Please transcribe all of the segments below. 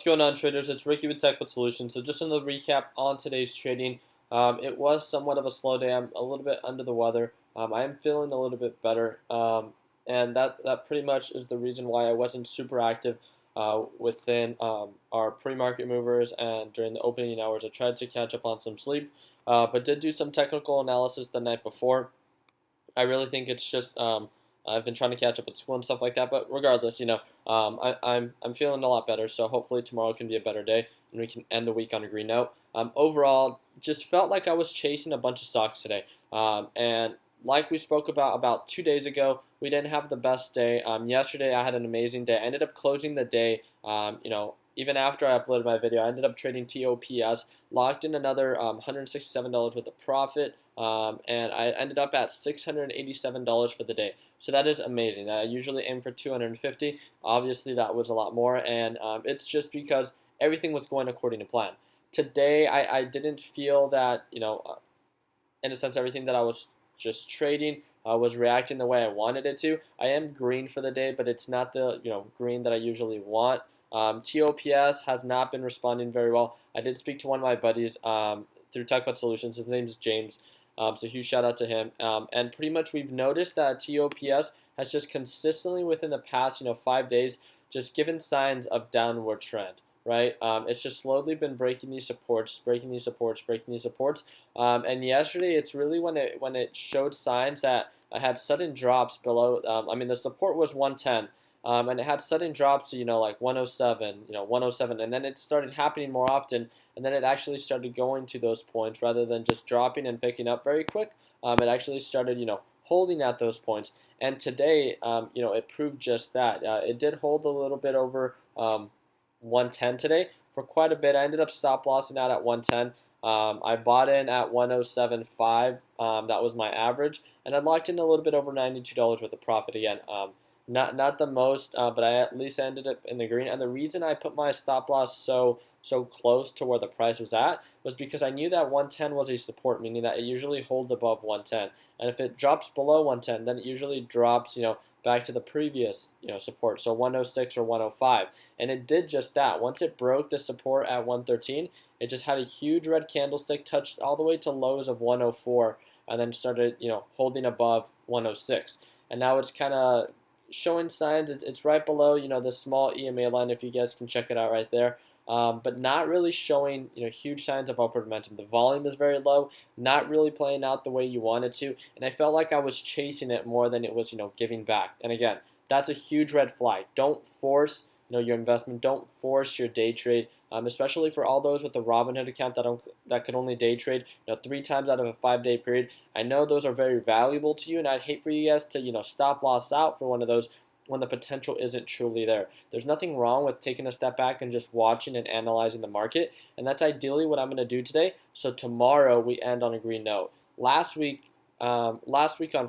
going on, traders? It's Ricky with TechBit Solutions. So just another recap on today's trading. It was somewhat of a slow day. I'm a little bit under the weather. I am feeling a little bit better, and that pretty much is the reason why I wasn't super active within our pre-market movers and during the opening hours. I tried to catch up on some sleep, but did do some technical analysis the night before. I really think it's just I've been trying to catch up with school and stuff like that. But regardless, I'm feeling a lot better. So hopefully tomorrow can be a better day and we can end the week on a green note. Overall, just felt like I was chasing a bunch of stocks today. And like we spoke about 2 days ago, we didn't have the best day. Yesterday I had an amazing day. I ended up closing the day. Even after I uploaded my video, I ended up trading TOPS, locked in another $167 worth of profit, and I ended up at $687 for the day. So that is amazing. I usually aim for 250. Obviously, that was a lot more, and it's just because everything was going according to plan. Today, I didn't feel that, in a sense, everything that I was just trading was reacting the way I wanted it to. I am green for the day, but it's not the green that I usually want. TOPS has not been responding very well. I did speak to one of my buddies through TechBot Solutions. His name is James. So huge shout out to him. And pretty much we've noticed that TOPS has just consistently within the past 5 days just given signs of downward trend. Right? It's just slowly been breaking these supports, breaking these supports, breaking these supports. And yesterday, it's really when it showed signs that I had sudden drops below. The support was 110. And it had sudden drops to like 107, 107, and then it started happening more often, and then it actually started going to those points rather than just dropping and picking up very quick. It actually started holding at those points, and today it proved just that. It did hold a little bit over 110 today for quite a bit. I ended up stop lossing out at 110. I bought in at 107.5. That was my average, and I locked in a little bit over $92 worth of profit again. Not the most, but I at least ended up in the green. And the reason I put my stop loss so close to where the price was at was because I knew that 110 was a support, meaning that it usually holds above 110. And if it drops below 110, then it usually drops, back to the previous, support, so 106 or 105. And it did just that. Once it broke the support at 113, it just had a huge red candlestick, touched all the way to lows of 104, and then started, holding above 106. And now it's kind of showing signs. It's right below the small EMA line, if you guys can check it out right there, but not really showing huge signs of upward momentum. The volume is very low, not really playing out the way you want it to, and I felt like I was chasing it more than it was giving back. And again, that's a huge red flag. Don't force your investment. Don't force your day trade, especially for all those with the Robinhood account that can only day trade 3 times out of a 5-day period. I know those are very valuable to you, and I'd hate for you guys to stop loss out for one of those when the potential isn't truly there. There's nothing wrong with taking a step back and just watching and analyzing the market, and that's ideally what I'm going to do today. So tomorrow we end on a green note. Last week on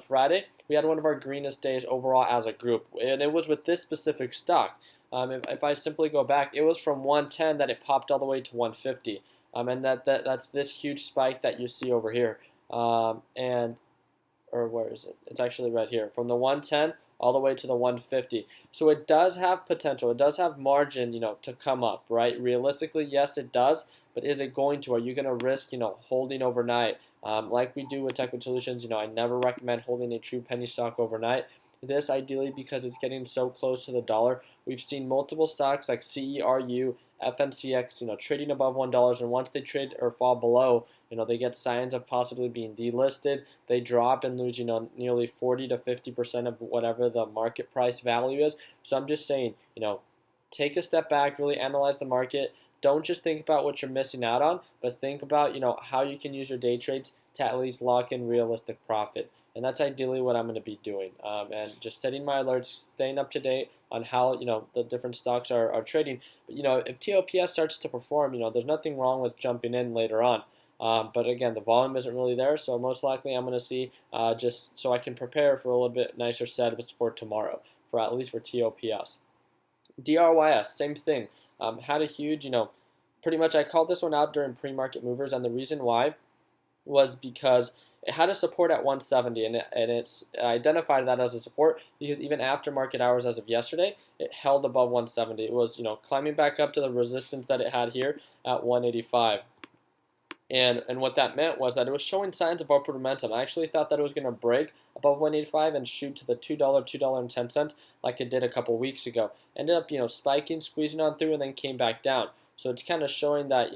Friday, we had one of our greenest days overall as a group, and it was with this specific stock. If I simply go back, it was from 110 that it popped all the way to 150, and that's this huge spike that you see over here. Or where is it? It's actually right here, from the 110 all the way to the 150. So it does have potential. It does have margin, to come up, right? Realistically, yes, it does. But is it going to? Are you going to risk, holding overnight? Like we do with TechBit Solutions, I never recommend holding a true penny stock overnight. This ideally because it's getting so close to the dollar. We've seen multiple stocks like CERU, FNCX, trading above $1, and once they trade or fall below, they get signs of possibly being delisted. They drop and lose, nearly 40 to 50% of whatever the market price value is. So I'm just saying, take a step back, really analyze the market. Don't just think about what you're missing out on, but think about, how you can use your day trades to at least lock in realistic profit. And that's ideally what I'm going to be doing. And just setting my alerts, staying up to date on how, the different stocks are trading. But, if TOPS starts to perform, there's nothing wrong with jumping in later on. But again, the volume isn't really there, so most likely I'm going to see just so I can prepare for a little bit nicer setups for tomorrow, for at least for TOPS. DRYS, same thing. Had a huge, pretty much I called this one out during pre-market movers, and the reason why was because it had a support at 170, and it's identified that as a support because even after market hours as of yesterday, it held above 170. It was, climbing back up to the resistance that it had here at 185. And what that meant was that it was showing signs of upward momentum. I actually thought that it was going to break above 185 and shoot to the $2.10 like it did a couple weeks ago. Ended up, spiking, squeezing on through, and then came back down. So it's kind of showing that,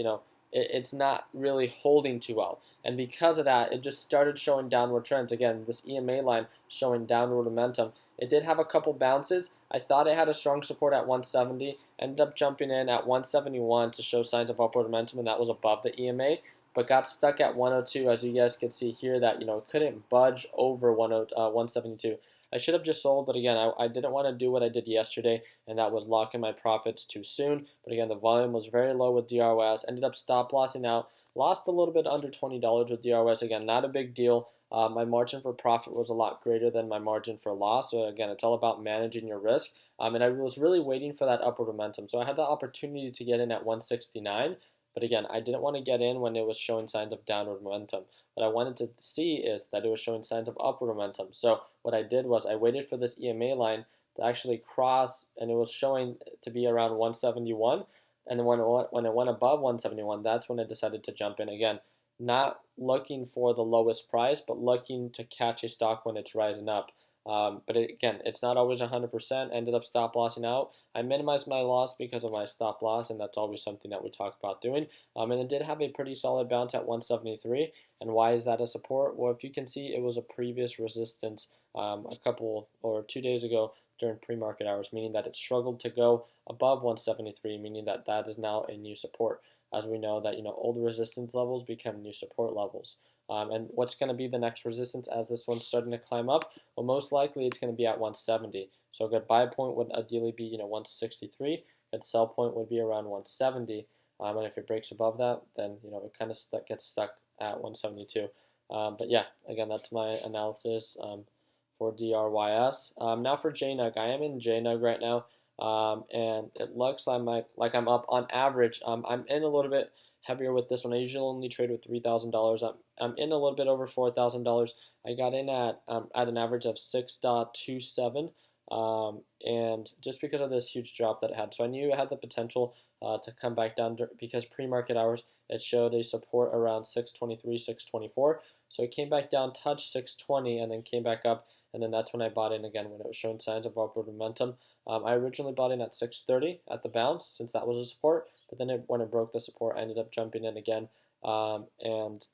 it's not really holding too well. And because of that, it just started showing downward trends. Again, this EMA line showing downward momentum. It did have a couple bounces. I thought it had a strong support at 170. Ended up jumping in at 171 to show signs of upward momentum, and that was above the EMA, but got stuck at 102, as you guys can see here, that it couldn't budge over 172. I should have just sold, but again, I didn't want to do what I did yesterday, and that was lock in my profits too soon. But again, the volume was very low with DRYS. Ended up stop lossing out. Lost a little bit under $20 with DRYS. Again, not a big deal. My margin for profit was a lot greater than my margin for loss. So again, it's all about managing your risk. And I was really waiting for that upward momentum. So I had the opportunity to get in at 169. But again, I didn't want to get in when it was showing signs of downward momentum. What I wanted to see is that it was showing signs of upward momentum. So what I did was I waited for this EMA line to actually cross, and it was showing to be around 171. And then when it went above 171, that's when I decided to jump in again. Not looking for the lowest price, but looking to catch a stock when it's rising up. But again, it's not always 100%. Ended up stop lossing out. I minimized my loss because of my stop loss, and that's always something that we talk about doing. And it did have a pretty solid bounce at 173. And why is that a support? Well, if you can see, it was a previous resistance a couple or 2 days ago during pre-market hours, meaning that it struggled to go above 173, meaning that that is now a new support. As we know that old resistance levels become new support levels. And what's going to be the next resistance as this one's starting to climb up? Well, most likely it's going to be at 170. So a good buy point would ideally be 163. A good sell point would be around 170. And if it breaks above that, then it kind of gets stuck at 172. But yeah, again, that's my analysis for DRYS. Now for JNUG, I am in JNUG right now. And it looks like I'm up on average. I'm in a little bit heavier with this one. I usually only trade with $3,000. I'm in a little bit over $4,000. I got in at an average of 6.27, and just because of this huge drop that it had, so I knew it had the potential to come back down because pre-market hours it showed a support around 623, 624. So it came back down, touched 620, and then came back up. And then that's when I bought in again when it was showing signs of upward momentum. I originally bought in at 630 at the bounce since that was a support, but then when it broke the support, I ended up jumping in again and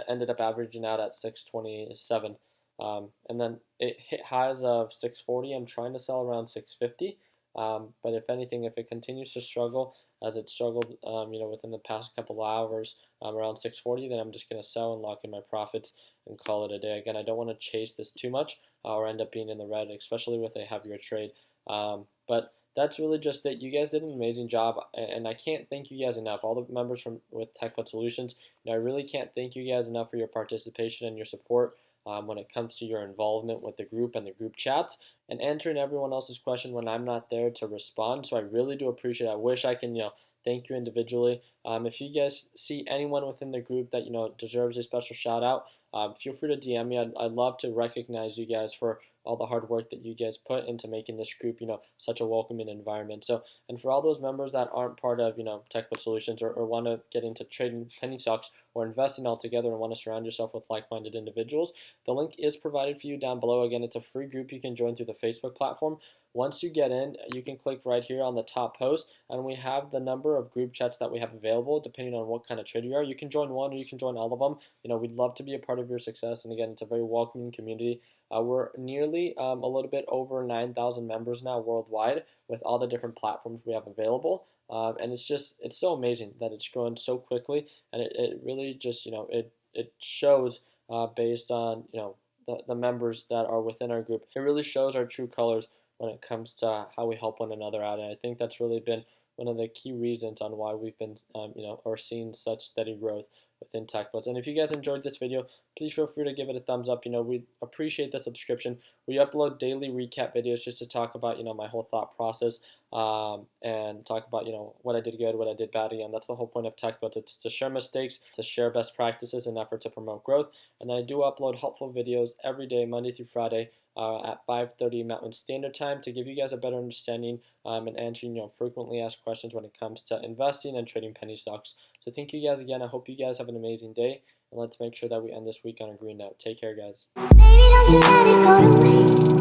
ended up averaging out at 627. And then it hit highs of 640. I'm trying to sell around 650, but if anything, if it continues to struggle as it struggled, within the past couple of hours around 640, then I'm just going to sell and lock in my profits and call it a day. Again, I don't want to chase this too much or end up being in the red, especially with a heavier trade. But that's really just it. You guys did an amazing job, and I can't thank you guys enough. All the members with TechBud Solutions, I really can't thank you guys enough for your participation and your support when it comes to your involvement with the group and the group chats and answering everyone else's question when I'm not there to respond. So I really do appreciate it. I wish I can, thank you individually. If you guys see anyone within the group that deserves a special shout out, feel free to DM me. I'd love to recognize you guys for all the hard work that you guys put into making this group, such a welcoming environment. So, and for all those members that aren't part of, TechBud Solutions or want to get into trading penny stocks or investing altogether and want to surround yourself with like-minded individuals, the link is provided for you down below. Again, it's a free group you can join through the Facebook platform. Once you get in, you can click right here on the top post, and we have the number of group chats that we have available depending on what kind of trader you are. You can join one or you can join all of them. We'd love to be a part of your success, and again, it's a very welcoming community. We're nearly a little bit over 9,000 members now worldwide with all the different platforms we have available. And it's so amazing that it's growing so quickly, and it really just, it shows based on, the members that are within our group. It really shows our true colors when it comes to how we help one another out. And I think that's really been one of the key reasons on why we've been, or seen such steady growth within TechBuds. And if you guys enjoyed this video, please feel free to give it a thumbs up. We appreciate the subscription. We upload daily recap videos just to talk about, my whole thought process and talk about what I did good, what I did bad. Again, that's the whole point of tech, but it's to share mistakes, to share best practices in an effort to promote growth. And then I do upload helpful videos every day, Monday through Friday, at 5:30 Mountain Standard Time, to give you guys a better understanding and answering frequently asked questions when it comes to investing and trading penny stocks. So thank you guys again. I hope you guys have an amazing day, and let's make sure that we end this week on a green note. Take care, guys. Baby, don't you let it go to waste.